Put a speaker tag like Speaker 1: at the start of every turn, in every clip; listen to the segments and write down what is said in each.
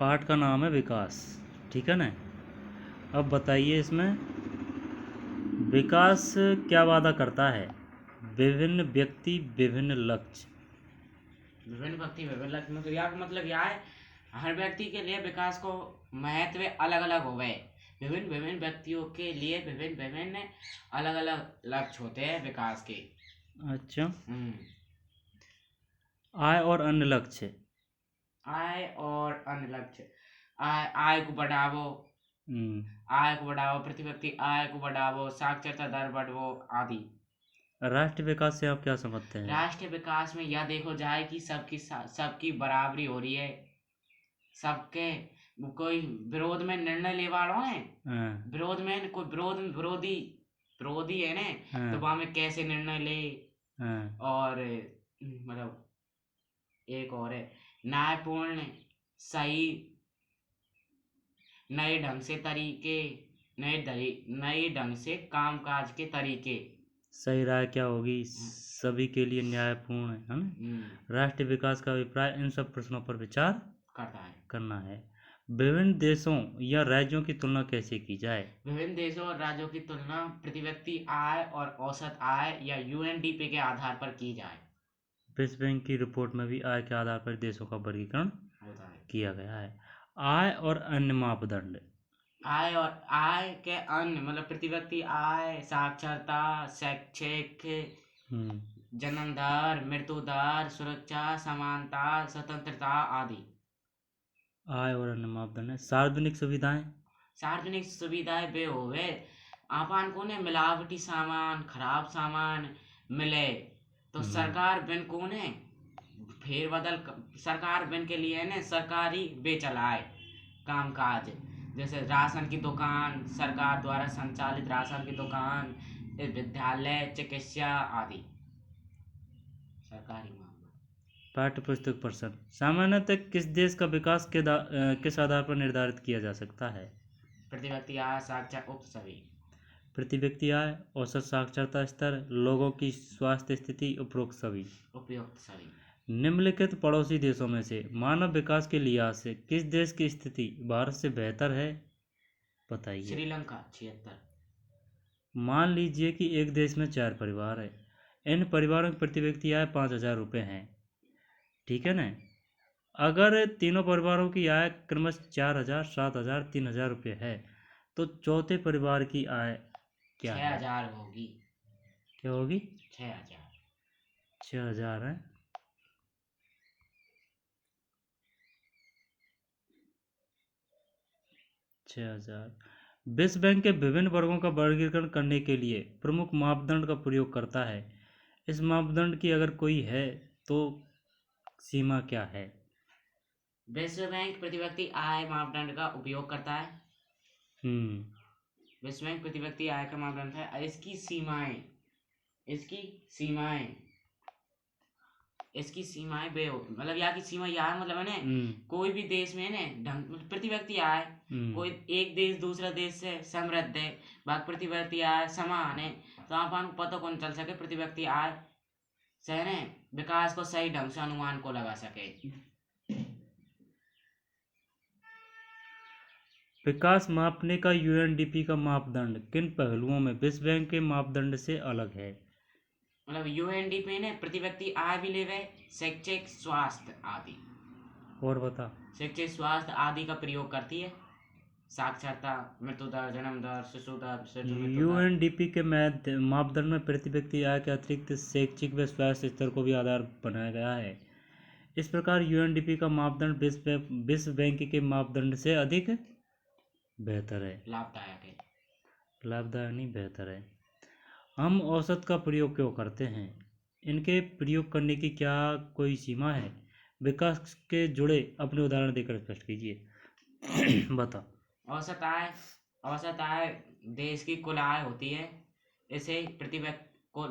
Speaker 1: पाठ का नाम है विकास। ठीक है ना। अब बताइए इसमें विकास क्या वादा करता है। विभिन्न व्यक्ति विभिन्न लक्ष्य।
Speaker 2: विभिन्न व्यक्ति विभिन्न लक्ष्य मतलब यह मतलब यह है हर व्यक्ति के लिए विकास को महत्व अलग अलग हो गए। विभिन्न विभिन्न व्यक्तियों के लिए विभिन्न विभिन्न अलग अलग लक्ष्य होते हैं विकास के।
Speaker 1: अच्छा।
Speaker 2: हम्म।
Speaker 1: आय और अन्य लक्ष्य।
Speaker 2: आय और अन्य लक्ष्य। आय को बढ़ावो।
Speaker 1: हम्म,
Speaker 2: आय को बढ़ावो, प्रति व्यक्ति आय को बढ़ावो, साक्षरता दर बढ़ावो आदि।
Speaker 1: राष्ट्रीय विकास से आप क्या समझते हैं।
Speaker 2: राष्ट्रीय विकास में यह देखो जाए कि सबकी बराबरी हो रही है। सबके कोई विरोध में निर्णय ले वालों है।
Speaker 1: हाँ,
Speaker 2: विरोध में कोई विरोधी विरोधी है ने। तो
Speaker 1: हाँ,
Speaker 2: वहां में कैसे निर्णय ले।
Speaker 1: हाँ,
Speaker 2: और मतलब एक और है न्यायपूर्ण सही नए ढंग से तरीके नए ढंग से कामकाज के तरीके।
Speaker 1: सही राय क्या होगी सभी के लिए न्यायपूर्ण है ना। राष्ट्रीय विकास का अभिप्राय इन सब प्रश्नों पर विचार
Speaker 2: करता है।
Speaker 1: करना है। विभिन्न देशों या राज्यों की तुलना कैसे की जाए।
Speaker 2: विभिन्न देशों और राज्यों की तुलना प्रति व्यक्ति आय और औसत आय या यूएनडीपी के आधार पर की जाए।
Speaker 1: विश्व बैंक की रिपोर्ट में भी आय के आधार पर देशों का वर्गीकरण
Speaker 2: होता है।
Speaker 1: किया गया है। आय और अन्य मापदंड।
Speaker 2: आय और आय के अन्य मतलब प्रति व्यक्ति आय, साक्षरता, शैक्षिक,
Speaker 1: हम्म,
Speaker 2: जन्म दर, मृत्यु दर, सुरक्षा, समानता, स्वतंत्रता आदि।
Speaker 1: आय और अन्य मापदंड है। सार्वजनिक सुविधाएं।
Speaker 2: सार्वजनिक सुविधाएं वे होवे आपन को ने मिलावटी सामान खराब सामान मिले तो
Speaker 1: हम्म,
Speaker 2: सरकार बिन को ने सरकार बिन के लिए ने सरकारी वे चलाए कामकाज। जैसे राशन की दुकान, सरकार द्वारा संचालित राशन की दुकान, विद्यालय, चिकित्सा आदि सरकारी मामला।
Speaker 1: पाठ्य पुस्तक प्रश्न। सामान्यतः किस देश का विकास किस आधार पर निर्धारित किया जा सकता है।
Speaker 2: प्रति व्यक्ति आय, साक्षर उक्त सभी।
Speaker 1: प्रति व्यक्ति आय, औसत साक्षरता स्तर, लोगों की स्वास्थ्य स्थिति, उपरोक्त सभी।
Speaker 2: उपयुक्त सभी।
Speaker 1: निम्नलिखित पड़ोसी देशों में से मानव विकास के लिहाज से किस देश की स्थिति भारत से बेहतर है बताइए।
Speaker 2: श्रीलंका 76।
Speaker 1: मान लीजिए कि एक देश में 4 परिवार है। इन परिवारों की प्रति व्यक्ति आय 5,000 रुपये है। ठीक है ना। अगर तीनों परिवारों की आय क्रमशः 4,000, 7,000, 3,000 रुपये है तो चौथे परिवार की आय क्या
Speaker 2: छह
Speaker 1: है।
Speaker 2: हजार होगी।
Speaker 1: क्या होगी।
Speaker 2: 6,000।
Speaker 1: 6,000 है। 6,000। विश्व बैंक के विभिन्न वर्गों का वर्गीकरण करने के लिए प्रमुख मापदंड का प्रयोग करता है। इस मापदंड की अगर कोई है तो सीमा क्या है।
Speaker 2: विश्व बैंक प्रति व्यक्ति आय मापदंड का उपयोग करता है।
Speaker 1: हम्म,
Speaker 2: विश्व बैंक प्रति व्यक्ति आय का मापदंड है। इसकी सीमाएं इसकी सीमाएं मतलब यहाँ की सीमा यार मतलब है ना।
Speaker 1: हम्म,
Speaker 2: कोई भी देश में है ना ढंग मतलब प्रति व्यक्ति आय।
Speaker 1: हम्म।
Speaker 2: कोई एक देश दूसरा देश से समृद्ध है बाकी प्रति व्यक्ति आय समान है। तो अपन को पता कौन चल सके प्रति व्यक्ति आय से ने विकास को सही ढंग से अनुमान को लगा सके।
Speaker 1: विकास मापने का यूएनडीपी का मापदंड किन पहलुओं में विश्व बैंक के मापदंड से अलग है।
Speaker 2: मतलब यूएनडीपी ने प्रति व्यक्ति आय भी ले गए, शैक्षिक स्वास्थ्य आदि।
Speaker 1: और बता।
Speaker 2: शैक्षिक स्वास्थ्य आदि का प्रयोग करती है। साक्षरता, मृत्यु दर, जन्म दर, शिशु मृत्यु दर।
Speaker 1: यूएनडीपी के मापदंड में प्रति व्यक्ति आय के अतिरिक्त शैक्षिक व स्वास्थ्य स्तर को भी आधार बनाया गया है। इस प्रकार यूएनडीपी का मापदंड विश्व बैंक के मापदंड से अधिक बेहतर है।
Speaker 2: लाभदायक है।
Speaker 1: लाभदायक नहीं, बेहतर है। हम औसत का प्रयोग क्यों करते हैं। इनके प्रयोग करने की क्या कोई सीमा है। विकास के जुड़े अपने उदाहरण देकर स्पष्ट कीजिए। बता।
Speaker 2: औसत आय औसत आय देश की कुल आय होती है। इसे प्रति व्यक्ति को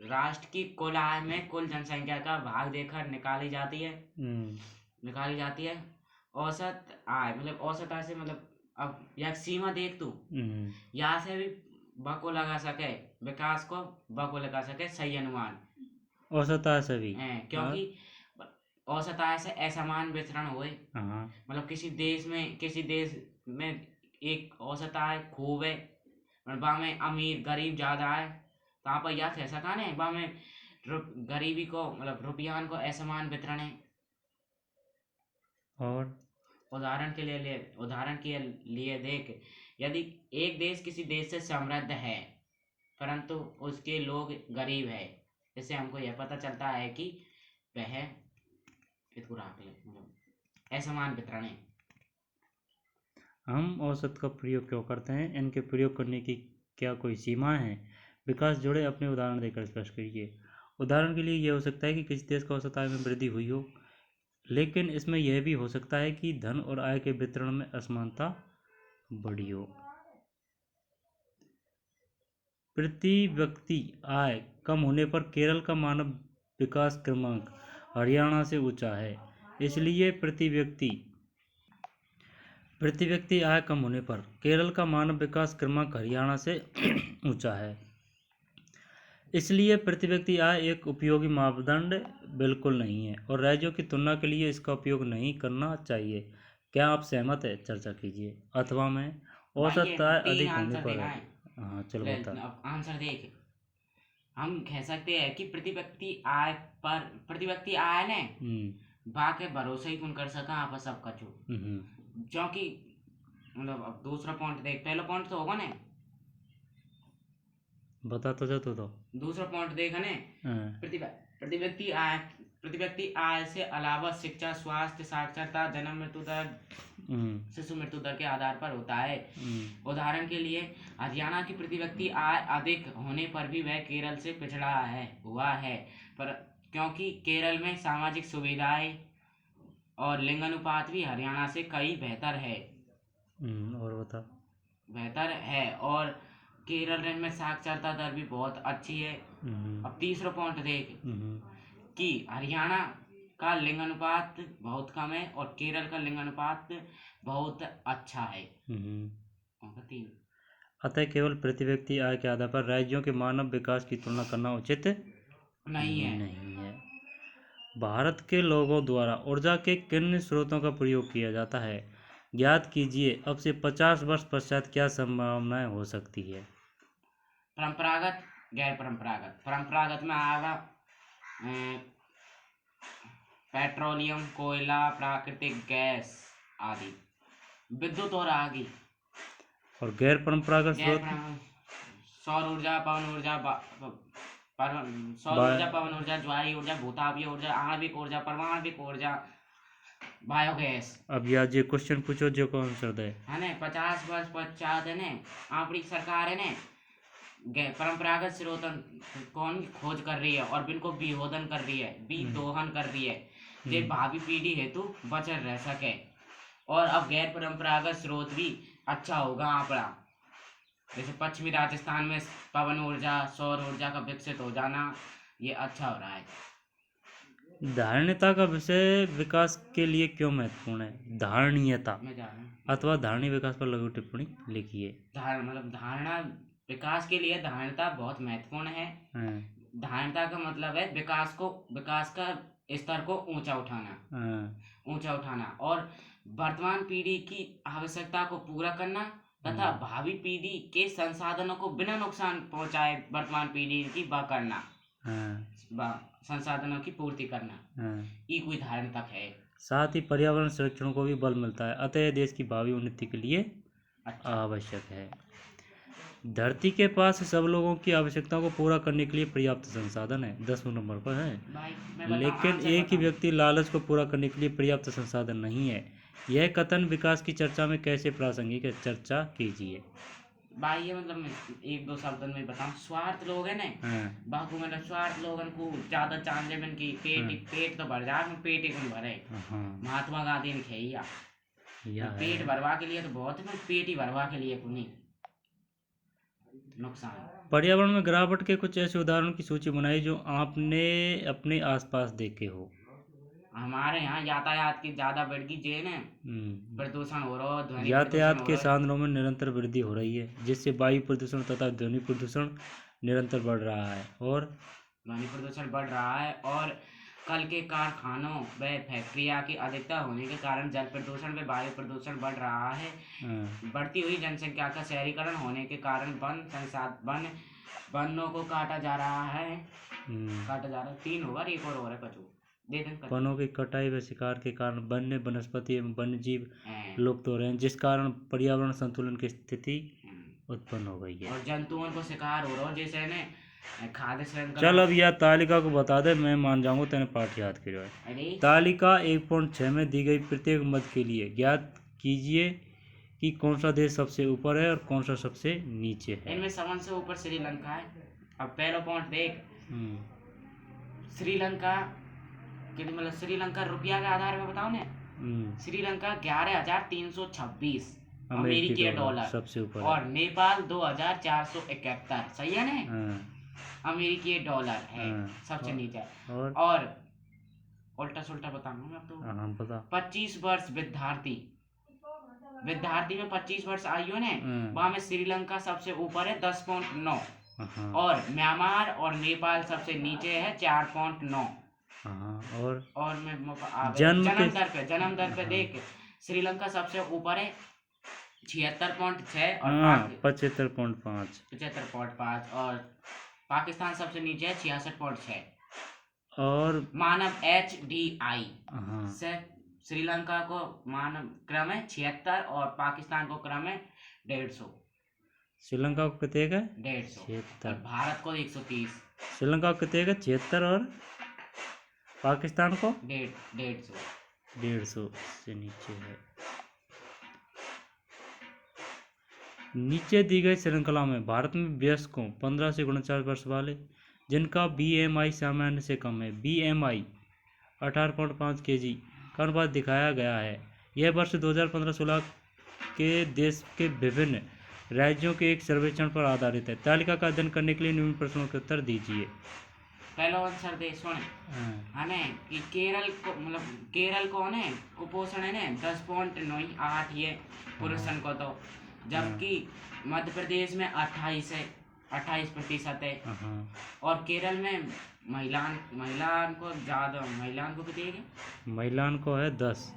Speaker 2: राष्ट्र की कुल आय में कुल जनसंख्या का भाग देकर
Speaker 1: हम्म,
Speaker 2: निकाली जाती है। औसत आय मतलब औसत आय से मतलब अब यह सीमा देख तू
Speaker 1: हम्म,
Speaker 2: यहाँ से भी बको लगा सके विकास को बको लगा सके सही अनुमान।
Speaker 1: औसत आय सभी। और
Speaker 2: क्योंकि औसत आय से असमान वितरण हुए।
Speaker 1: हाँ
Speaker 2: मतलब किसी देश में एक औसत आय खूब है और वहाँ में अमीर गरीब ज़्यादा है, तो वहाँ पर यह कह सका ने वहाँ में गरीबी को मतलब रुपयान को असमान वितरण है।
Speaker 1: और
Speaker 2: उदाहरण के लिए देख, यदि एक देश किसी देश से समृद्ध है परंतु उसके लोग गरीब है, इससे हमको यह पता चलता है कि वह मतलब असमान वितरण है।
Speaker 1: हम औसत का प्रयोग क्यों करते हैं, इनके प्रयोग करने की क्या कोई सीमा है? विकास जुड़े अपने उदाहरण देकर स्पष्ट कीजिए। उदाहरण के लिए यह हो सकता है कि किसी देश का औसत आय में वृद्धि हुई हो, लेकिन इसमें यह भी हो सकता है कि धन और आय के वितरण में असमानता बढ़ी हो। प्रति व्यक्ति आय कम होने पर केरल का मानव विकास क्रमांक हरियाणा से ऊंचा है। इसलिए प्रति व्यक्ति आय कम होने पर केरल का मानव विकास क्रमांक हरियाणा से ऊंचा है। इसलिए प्रति व्यक्ति आय एक उपयोगी मापदंड बिल्कुल नहीं है और राज्यों की तुलना के लिए इसका उपयोग नहीं करना चाहिए। क्या आप सहमत है? चर्चा कीजिए। अथवा में
Speaker 2: भाई ये
Speaker 1: औसत आय
Speaker 2: तीन
Speaker 1: अधिक होने
Speaker 2: आंसर
Speaker 1: पर
Speaker 2: देना
Speaker 1: है।
Speaker 2: है।
Speaker 1: हाँ चलो
Speaker 2: ले,
Speaker 1: बता।
Speaker 2: अब आंसर देख, हम कह सकते हैं कि प्रति व्यक्ति आय ने बाके भरोसे ही कौन कर सका आप सब कछु, क्योंकि मतलब अब दूसरा पॉइंट देख, पहला पॉइंट तो होगा ने,
Speaker 1: बता तो जातो तो
Speaker 2: दूसरा पॉइंट देखा ने, प्रति व्यक्ति आय से अलावा शिक्षा, स्वास्थ्य, साक्षरता, जन्म मृत्यु दर, शिशु मृत्यु दर के आधार पर होता है। उदाहरण के लिए हरियाणा की प्रति व्यक्ति आय अधिक होने पर भी वह केरल से पिछड़ा हुआ है, पर क्योंकि केरल में सामाजिक सुविधाएं और लिंग अनुपात भी हरियाणा से कई बेहतर है।
Speaker 1: और बता।
Speaker 2: बेहतर है और केरल में साक्षरता दर भी बहुत अच्छी है। अब तीसरा पॉइंट देख कि हरियाणा का लिंग अनुपात बहुत कम है और केरल का लिंग अनुपात बहुत अच्छा है।
Speaker 1: अतः केवल प्रति व्यक्ति आय के आधार पर राज्यों के मानव विकास की तुलना करना उचित
Speaker 2: नहीं है।
Speaker 1: भारत के लोगों द्वारा ऊर्जा के किन स्रोतों का प्रयोग किया जाता है? ज्ञात कीजिए। अब से 50 वर्ष पश्चात क्या संभावनाएं हो सकती है?
Speaker 2: परंपरागत, गैर परंपरागत। परंपरागत में आएगा पेट्रोलियम, कोयला, प्राकृतिक गैस आदि, विद्युत और आगे।
Speaker 1: और गैर परंपरागत स्रोत?
Speaker 2: सौर ऊर्जा, पवन ऊर्जा, पवन ऊर्जा, ज्वारीय ऊर्जा, भूतापीय ऊर्जा, आणविक ऊर्जा, परमाणविक ऊर्जा, बायोगैस। अब
Speaker 1: यार जो क्वेश्चन पूछो जो कौन सा है
Speaker 2: ने 50 वर्ष पश्चात है ने आपकी सरकार है ने परंपरागत स्रोतन कौन खोज कर रही है और बिनको विहोदन कर रही है, विदोहन कर रही है, जे भावी पीढ़ी हेतु बचल रह सके। और अब गैर परंपरागत स्रोत भी अच्छा होगा आपका, जैसे पश्चिमी राजस्थान में पवन ऊर्जा, सौर ऊर्जा का विकसित हो जाना, ये अच्छा हो रहा है।
Speaker 1: धारणीयता का विषय विकास के लिए क्यों महत्वपूर्ण है? धारणीयता अथवा धारणीय विकास पर लघु टिप्पणी लिखिए।
Speaker 2: मतलब धारणा विकास के लिए धारणता बहुत महत्वपूर्ण है। धारणता का मतलब है विकास का स्तर को ऊंचा उठाना और वर्तमान पीढ़ी की आवश्यकता को पूरा करना तथा भावी पीढ़ी के संसाधनों को बिना नुकसान पहुंचाए वर्तमान पीढ़ी की करना, संसाधनों की पूर्ति करना, ये कोई धारणता है। साथ ही पर्यावरण संरक्षण को भी बल मिलता है, अतः देश की भावी उन्नति के लिए आवश्यक है। धरती के पास सब लोगों की आवश्यकताओं को पूरा करने के लिए पर्याप्त संसाधन है, 10वें नंबर पर है। लेकिन एक ही व्यक्ति लालच को पूरा करने के लिए पर्याप्त संसाधन नहीं है। यह कथन विकास की चर्चा में कैसे प्रासंगिक है? चर्चा कीजिए। भाई ये मतलब एक दो शब्द में बताऊं, स्वार्थ लोग है ना, बाकी मतलब स्वार्थ लोगन को ज्यादा चांदे में की पेट तो भर जाए, पेट ही कौन भरे। महात्मा गांधी ने खेया पेट भरवा के लिए तो बहुत है, पेट ही भरवा के लिए नहीं नुकसान। पर्यावरण में गिरावट के कुछ ऐसे उदाहरणों की सूची बनाई जो आपने अपने आसपास देखे हो। हमारे यहाँ यातायात की ज्यादा बढ़ गई जेन है, प्रदूषण हो रहा है, यातायात के साधनों में निरंतर वृद्धि हो रही है, जिससे वायु प्रदूषण तथा ध्वनि प्रदूषण निरंतर बढ़ रहा है। और ध्वनि प्रदूषण बढ़ रहा है और कल के कारखानों व फैक्ट्रिया की अधिकता होने के कारण जल प्रदूषण व वायु प्रदूषण बढ़ रहा है। बढ़ती हुई जनसंख्या का शहरीकरण होने के कारण वनों को काटा जा रहा है। 3 होगा, एक और है कछु दे दें कछु।
Speaker 1: वनों की कटाई व शिकार के कारण वन्य वनस्पति एवं वन्य जीव लुप्त हो रहे हैं, जिस कारण पर्यावरण संतुलन की स्थिति उत्पन्न हो गई है
Speaker 2: और जंतुओं को शिकार हो रहा है, जैसे ने खाद्य श्रृंखला।
Speaker 1: चल अब यह तालिका को बता दे, मैं मान जाऊंगा, तेने पाठ याद करो है।
Speaker 2: अरे
Speaker 1: तालिका 1.6 में दी गई प्रत्येक मद के लिए ज्ञात कीजिए कि कौन सा देश सबसे ऊपर है और कौन सा सबसे नीचे है।
Speaker 2: इनमें सबसे ऊपर श्रीलंका है। अब पहला पॉइंट देख, श्रीलंका के लिए मतलब श्रीलंका रुपया के आधार में बताओ ने, श्रीलंका 11,326 अमेरिकी डॉलर
Speaker 1: सबसे ऊपर
Speaker 2: और नेपाल 2,471, सही है ना, अमेरिकी डॉलर है सबसे नीचे। और उल्टा सुल्टा बताऊंगा मैं आपको।
Speaker 1: हम पता
Speaker 2: 25 वर्ष विद्यार्थी में 25 वर्ष आयु है ना, वहाँ में श्रीलंका सबसे ऊपर है 10.9 और म्यांमार और नेपाल सबसे नीचे है 4.9। और मैं जन्म दर पे देख, श्रीलंका सबसे ऊपर है 76.6 और 75.5 और पाकिस्तान सबसे नीचे है 66.6। और मानव HDI से श्रीलंका को मानव क्रम है 76 और पाकिस्तान को क्रम है 150।
Speaker 1: श्रीलंका को कितने है
Speaker 2: 150 और भारत को 130।
Speaker 1: श्रीलंका को कितने है 76 और पाकिस्तान को 150 से नीचे है। नीचे दी गई श्रृंखला में भारत में वयस्कों 15 से 49 वर्ष वाले जिनका BMI सामान्य से कम है, BMI 18.5 kg का अनुपात दिखाया गया है। यह वर्ष 2015-16 के देश के विभिन्न राज्यों के एक सर्वेक्षण पर आधारित है। तालिका का अध्ययन करने के लिए निम्न प्रश्नों के उत्तर दीजिए।
Speaker 2: पहला आंसर दे सुन है कि केरल को ने कुपोषण है ना 10.98 ये पुरुषों को, तो जबकि मध्य प्रदेश में 28% है और केरल में महिलाओं को ज्यादा, महिलाओं को कितनी है,
Speaker 1: महिलाओं को है 10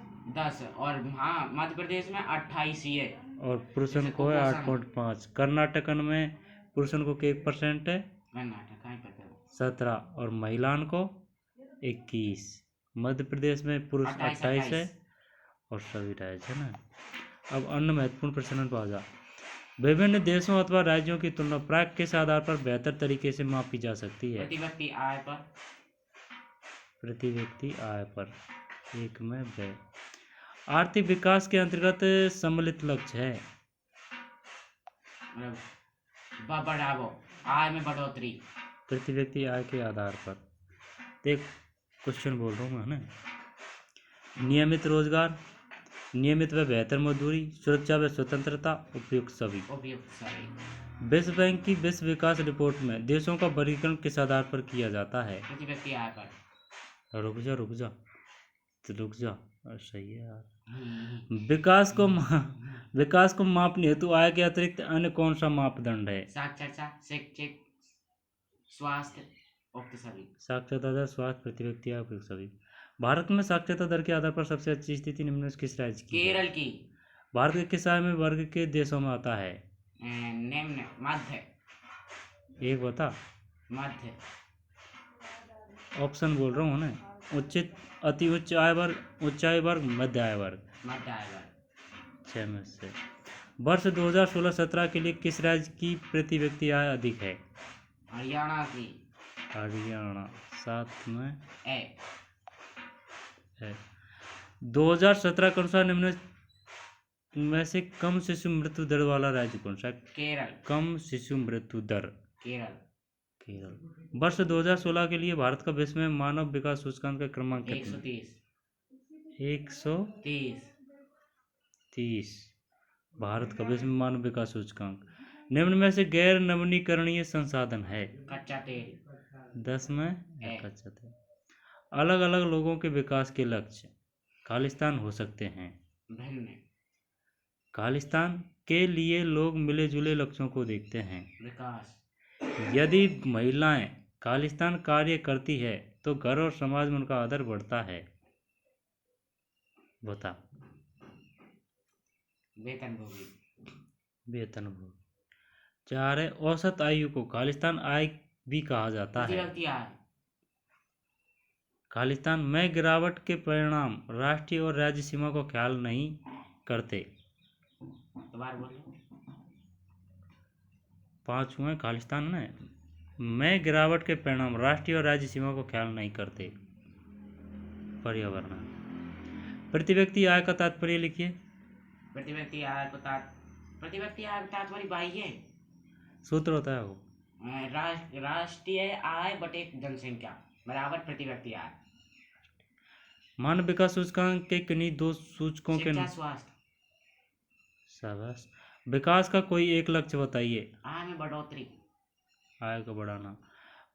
Speaker 2: और हाँ मध्य प्रदेश में 28 ही है
Speaker 1: और पुरुषों को है 8.5। कर्नाटक में पुरुषों को 1% है,
Speaker 2: कर्नाटक
Speaker 1: 17 और महिलाओं को 21। मध्य प्रदेश में पुरुष 28 है और सभी राज्य है ना। अब अन्य महत्वपूर्ण प्रश्न पर आ जा। विभिन्न देशों अथवा राज्यों की तुलना प्राक किस आधार पर बेहतर तरीके से मापी जा सकती है? प्रति व्यक्ति आय पर। एक में व्यय। आर्थिक विकास के अंतर्गत सम्मिलित लक्ष्य है
Speaker 2: आय में बढ़ोतरी
Speaker 1: प्रति व्यक्ति आय के आधार पर। देख क्वेश्चन बोल रहा हूँ मैं ना। नियमित रोजगार, नियमित व बेहतर मजदूरी, सुरक्षा व स्वतंत्रता, उपयुक्त सभी। विश्व बैंक की विश्व विकास रिपोर्ट में देशों का वर्गीकरण किस आधार पर किया जाता है?
Speaker 2: प्रति व्यक्ति आय पर।
Speaker 1: रुक जा सही है यार। विकास को मापने हेतु आय के अतिरिक्त अन्य कौन सा मापदंड है?
Speaker 2: साक्षरता, शिक्षित, स्वास्थ्य, उपयुक्त सभी।
Speaker 1: साक्षरता दर, स्वास्थ्य, प्रति व्यक्ति आय, उपयुक्त सभी। भारत में साक्षरता दर के आधार पर सबसे अच्छी स्थिति निम्न में किस राज्य की?
Speaker 2: केरल की।
Speaker 1: भारत के किस आय में वर्ग के देशों में आता है?
Speaker 2: निम्न, मध्य।
Speaker 1: एक बता।
Speaker 2: मध्य।
Speaker 1: ऑप्शन बोल रहा हूँ ना। उच्च, अति उच्च आय वर्ग, उच्च आय वर्ग, मध्य आय वर्ग। 6 में से। वर्ष 2016-17 के लिए किस राज्य की प्रति व्यक्ति आय अधिक है?
Speaker 2: हरियाणा की।
Speaker 1: हरियाणा 7 में
Speaker 2: है।
Speaker 1: 2017 के अनुसार निम्न में से कम शिशु मृत्यु दर वाला राज्य कौन सा?
Speaker 2: केरल। कम
Speaker 1: शिशु मृत्यु दर
Speaker 2: केरल।
Speaker 1: वर्ष 2016 के लिए भारत का विश्व में मानव विकास सूचकांक का क्रमांक कितना? 130। भारत का विश्व में मानव विकास सूचकांक। निम्न में से गैर नवीनीकरणीय संसाधन है?
Speaker 2: कच्चा तेल।
Speaker 1: 10 में कच्चा तेल। अलग अलग लोगों के विकास के लक्ष्य खालिस्तान हो सकते हैं। खालिस्तान के लिए लोग मिले जुले लक्ष्यों को देखते हैं।
Speaker 2: विकास।
Speaker 1: यदि महिलाएं खालिस्तान कार्य करती है तो घर और समाज में उनका आदर बढ़ता है। बता।
Speaker 2: वेतनभोगी।
Speaker 1: वेतनभोगी। 4 है, औसत आयु को खालिस्तान आय भी कहा जाता है।
Speaker 2: प्रतिव्यक्ति आय।
Speaker 1: खालिस्तान में गिरावट के परिणाम राष्ट्रीय और राज्य सीमा को ख्याल नहीं करते।
Speaker 2: दोबारा बोलो।
Speaker 1: 5 हुए खालिस्तान में गिरावट के परिणाम राष्ट्रीय और राज्य सीमा को ख्याल नहीं करते। पर्यावरण। प्रति व्यक्ति आय का तात्पर्य लिखिए।
Speaker 2: प्रतिव्यक्ति आय को तात्पर्य बाह्य
Speaker 1: सूत्र होता है वो।
Speaker 2: राष्ट्रीय आय बटे जनसंख्या बराबर प्रति व्यक्ति आय।
Speaker 1: मानव विकास सूचकांक के किन्हीं 2 सूचकों के
Speaker 2: शिक्षा, स्वास्थ्य।
Speaker 1: शाबाश। विकास का कोई एक लक्ष्य बताइए।
Speaker 2: आय में बढ़ोतरी।
Speaker 1: आय को बढ़ाना।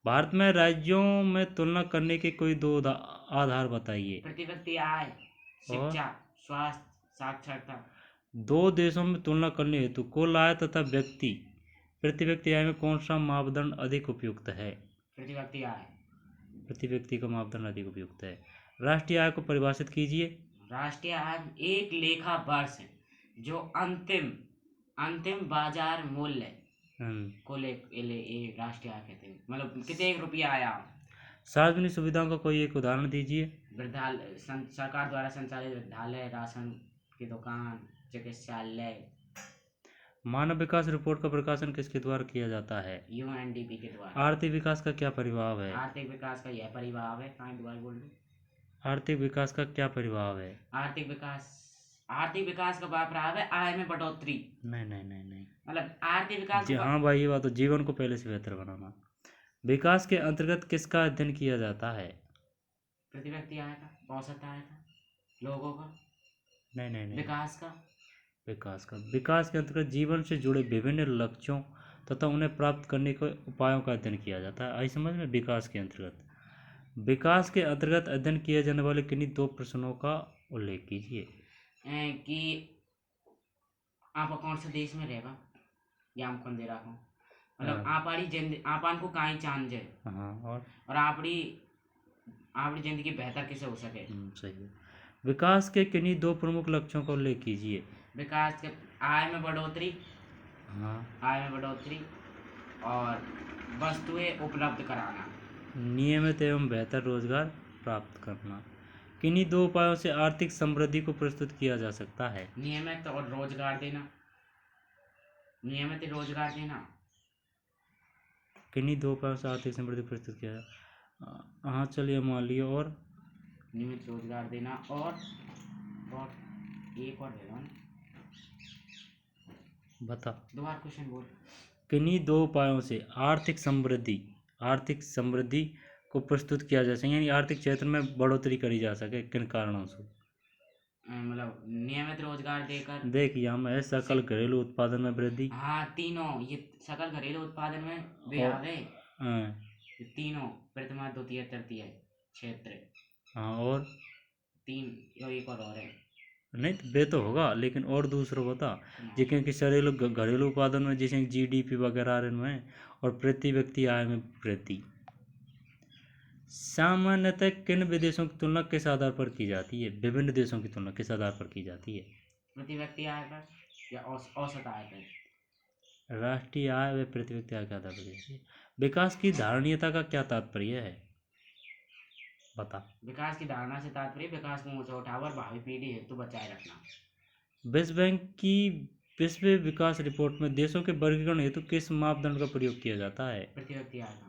Speaker 1: भारत में राज्यों में तुलना करने के कोई 2 आधार बताइए।
Speaker 2: प्रति व्यक्ति आय, शिक्षा, स्वास्थ्य, साक्षरता।
Speaker 1: 2 देशों में तुलना करने हेतु कुल आय तथा प्रति व्यक्ति आय में कौन सा मापदंड अधिक उपयुक्त है।
Speaker 2: प्रति व्यक्ति आय।
Speaker 1: प्रति व्यक्ति का मापदंड अधिक उपयुक्त है। राष्ट्रीय आय को परिभाषित कीजिए।
Speaker 2: राष्ट्रीय आय एक लेखा वर्ष है जो अंतिम बाजार मूल्य को ले राष्ट्रीय आय कहते हैं। मतलब कितने एक रुपया आया।
Speaker 1: सार्वजनिक सुविधाओं का कोई एक उदाहरण दीजिए।
Speaker 2: वृद्धालय, सरकार द्वारा संचालित वृद्धालय, राशन की दुकान, चिकित्सालय।
Speaker 1: मानव विकास रिपोर्ट का प्रकाशन किसके द्वारा किया जाता है।
Speaker 2: यूएनडीपी के द्वारा।
Speaker 1: आर्थिक विकास का क्या परिभाव है।
Speaker 2: आर्थिक विकास का यह परिभाव है। कहाँ दोबारा बोल रहे।
Speaker 1: आर्थिक विकास का क्या परिभाव है।
Speaker 2: आर्थिक विकास का परिभाव है आय में बढ़ोतरी।
Speaker 1: नहीं।
Speaker 2: मतलब आर्थिक विकास
Speaker 1: जी हाँ भाई, ये बात तो जीवन को पहले से बेहतर बनाना। विकास के अंतर्गत किसका अध्ययन किया जाता है।
Speaker 2: प्रति व्यक्ति आय का, औसत आय का, लोगों का।
Speaker 1: नहीं।
Speaker 2: विकास का।
Speaker 1: विकास के अंतर्गत जीवन से जुड़े विभिन्न लक्ष्यों तथा उन्हें प्राप्त करने के उपायों का अध्ययन किया जाता है। आई समझ में। विकास के अंतर्गत अध्ययन किए जाने वाले किन्हीं 2 प्रश्नों का उल्लेख कीजिए।
Speaker 2: कि आप कौन से देश में रहेगा या हम कौन दे रहा हूँ। मतलब आपन को काई चांद है। और आपड़ी जिंदगी बेहतर कैसे हो सके।
Speaker 1: सही है। विकास के किन्हीं 2 प्रमुख लक्ष्यों का उल्लेख कीजिए।
Speaker 2: विकास के आय में बढ़ोतरी। आय में बढ़ोतरी और वस्तुएं उपलब्ध कराना।
Speaker 1: नियमित एवं बेहतर रोजगार प्राप्त करना। किन्हीं 2 उपायों से आर्थिक समृद्धि को प्रस्तुत किया जा सकता है।
Speaker 2: नियमित रोजगार देना।
Speaker 1: किन्हीं 2 उपायों से आर्थिक समृद्धि प्रस्तुत किया जाए। हाँ चलिए मान लिए। और
Speaker 2: नियमित रोजगार देना और एक और दे दो।
Speaker 1: बता।
Speaker 2: दोबारा क्वेश्चन बोल।
Speaker 1: किन्हीं 2 उपायों से आर्थिक समृद्धि को प्रस्तुत किया जा सके, यानी आर्थिक क्षेत्र में बढ़ोतरी करी जा सके किन कारणों से।
Speaker 2: मतलब नियमित रोजगार देकर।
Speaker 1: देखिए हम है सकल घरेलू उत्पादन में वृद्धि।
Speaker 2: हाँ तीनों, ये सकल घरेलू उत्पादन में भी आवे। तीनों प्रथमा द्वितीय तृतीय क्षेत्र।
Speaker 1: हाँ और
Speaker 2: 3 एक और है।
Speaker 1: नहीं तो वे तो होगा, लेकिन और दूसरा बता। जिसके कि घरेलू उत्पादन में जैसे जीडीपी वगैरह में, और प्रति व्यक्ति आय में वृद्धि। सामान्यतः किन विदेशों की तुलना किस आधार पर की जाती है। विभिन्न देशों की तुलना किस आधार पर की जाती है।
Speaker 2: प्रति व्यक्ति आय पर या औसत आय पर।
Speaker 1: राष्ट्रीय आय व प्रति व्यक्ति आय के आधार पर। विकास की धारणीयता का क्या तात्पर्य है। बता।
Speaker 2: विकास की धारणा से तात्पर्य विकास को ऊंचा उठाव और भावी पीढ़ी हेतु बचाए रखना।
Speaker 1: विश्व बैंक की विश्व विकास रिपोर्ट में देशों के वर्गीकरण हेतु किस मापदंड का प्रयोग किया जाता है।
Speaker 2: प्रति व्यक्ति आय का।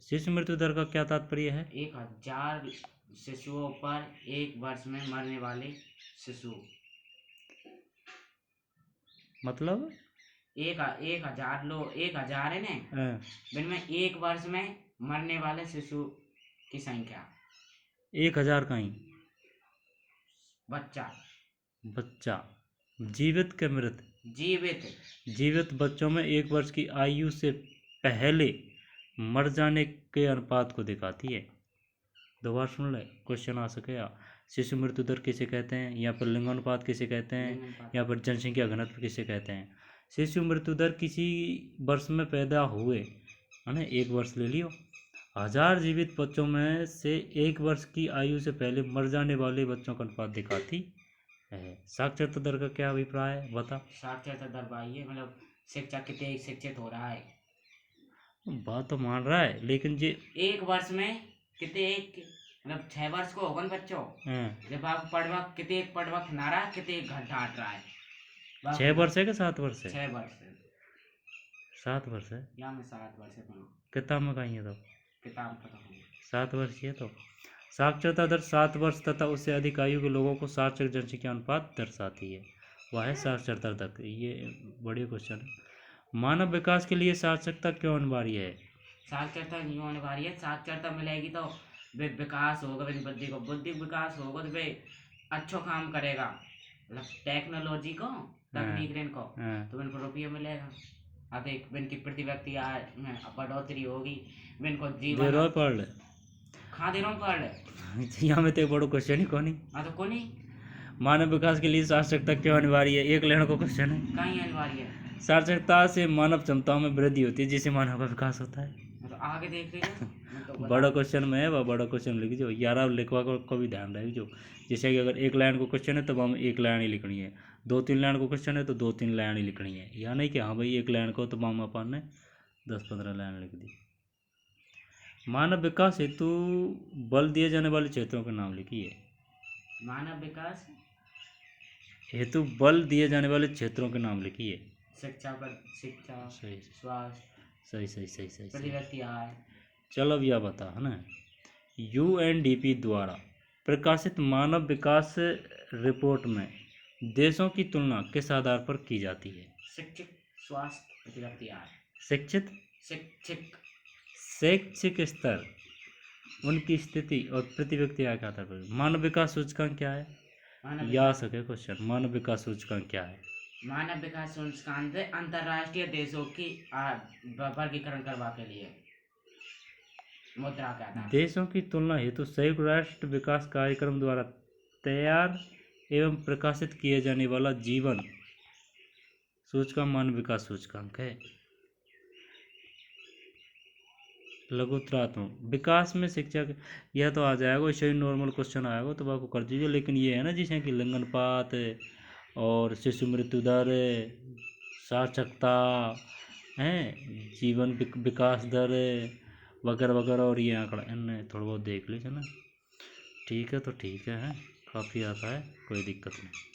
Speaker 1: शिशु मृत्यु दर का क्या तात्पर्य है।
Speaker 2: 1000 शिशुओं पर 1 वर्ष में मरने वाले शिशु।
Speaker 1: मतलब
Speaker 2: 1000 है ना, जिनमें 1 वर्ष में मरने वाले शिशु की संख्या।
Speaker 1: 1000 का ही बच्चा। जीवित के मृत। जीवित बच्चों में 1 वर्ष की आयु से पहले मर जाने के अनुपात को दिखाती है। दोबारा सुन ले, क्वेश्चन आ सके। शिशु मृत्यु दर किसे कहते हैं, या फिर लिंगानुपात किसे कहते हैं, या फिर जनसंख्या घनत्व किसे कहते हैं। शिशु मृत्यु दर किसी वर्ष में पैदा हुए, है ना, 1 वर्ष ले लियो, 1000 जीवित बच्चों में से 1 वर्ष की आयु से पहले मर जाने वाले बच्चों का अनुपात दिखाती है। साक्षरता दर का क्या अभिप्राय है, बता।
Speaker 2: साक्षरता दर भाई है मतलब शिक्षा कितने शिक्षित हो रहा है।
Speaker 1: बात तो मान रहा है, लेकिन ये
Speaker 2: एक वर्ष में कितने एक मतलब 6 वर्ष को होगन बच्चों जब आप पढ़वा कितने एक पढ़वा खिला रहा है, कितने एक घंटा हट रहा है।
Speaker 1: 6 वर्ष है कि 7 वर्ष है?
Speaker 2: 6 वर्ष है।
Speaker 1: 7 वर्ष है।
Speaker 2: या मैं 7 वर्ष है पढ़ा
Speaker 1: किताब में कहीं है तो
Speaker 2: किताब खत्म हो गई।
Speaker 1: 7 वर्ष है। तो साक्षरता दर 7 वर्ष तथा उससे अधिक आयु के लोगों को साक्षर जनसंख्या अनुपात दर्शाती है। वह है साक्षरता दर। ये बड़ी क्वेश्चन है। मानव विकास के लिए साक्षरता क्यों अनिवार्य है?
Speaker 2: साक्षरता क्यों अनिवार्य है? साक्षरता मिलेगी तो विकास होगा, बुद्धि को बुद्धि विकास होगा तो वे अच्छो काम करेगा, मतलब टेक्नोलॉजी को तकनीक को तो इनको रुपये मिलेगा। अब एक इनकी प्रति व्यक्ति बढ़ोतरी होगी, इनको जीवन
Speaker 1: पढ़ ले
Speaker 2: खा दे रहा हूँ पढ़ ले।
Speaker 1: यहाँ में तो बड़ो क्वेश्चन ही कौन
Speaker 2: हाँ तो कौन ही
Speaker 1: मानव विकास के लिए साक्षरता क्यों अनिवार्य है? एक लाइन को क्वेश्चन है।
Speaker 2: कहीं अनिवार्य है?
Speaker 1: साक्षरता से मानव क्षमताओं में वृद्धि होती है जिससे मानव का विकास होता है।
Speaker 2: तो आगे देख लीजिए।
Speaker 1: बड़ा क्वेश्चन में है वह बड़ा क्वेश्चन लिख जो 11 लिखवा को भी ध्यान रहे जो। जैसे कि अगर एक लाइन को क्वेश्चन है तो हम एक लाइन ही लिखनी है, 2-3 लाइन को क्वेश्चन है तो 2-3 लाइन ही लिखनी है, या नहीं कि हाँ भाई एक लाइन को तो हम अपन ने 10-15 लाइन लिख दी। मानव विकास हेतु बल दिए जाने वाले क्षेत्रों के नाम लिखिए।
Speaker 2: मानव विकास
Speaker 1: हेतु बल दिए जाने वाले क्षेत्रों के नाम लिखिए।
Speaker 2: शिक्षा पर शिक्षा,
Speaker 1: सही
Speaker 2: स्वास्थ्य,
Speaker 1: सही सही सही सही
Speaker 2: प्रति व्यक्ति आय।
Speaker 1: चलो अब यह बता है ना, यूएनडीपी द्वारा प्रकाशित मानव विकास रिपोर्ट में देशों की तुलना किस आधार पर की जाती है?
Speaker 2: शिक्षित, स्वास्थ्य, प्रति व्यक्ति आय।
Speaker 1: शिक्षित,
Speaker 2: शिक्षित,
Speaker 1: शैक्षिक स्तर, उनकी स्थिति और प्रति व्यक्ति आय के आधार पर। मानव विकास सूचकांक क्या है? या सके क्वेश्चन, मानव विकास सूचकांक क्या है?
Speaker 2: मानव विकास सूचकांक अंतरराष्ट्रीय देशों की वर्गीकरण करवा के लिए मुद्रा का आधार।
Speaker 1: देशों की तुलना हेतु संयुक्त राष्ट्र विकास कार्यक्रम द्वारा तैयार एवं प्रकाशित किए जाने वाला जीवन सूचकांक मानव विकास सूचकांक है। लघुत्रात्मक विकास में शिक्षा यह तो आ जाएगा, इससे नॉर्मल क्वेश्चन आएगा तो आपको कर दीजिए। लेकिन ये है ना जिसमें कि लिंगानुपात और शिशु मृत्यु दर, साक्षरता है, जीवन विकास दर वगैरह वगैरह, और ये आंकड़ा इनने थोड़ा बहुत देख लीजिए ना। ठीक है तो ठीक है, काफ़ी आता है, कोई दिक्कत नहीं।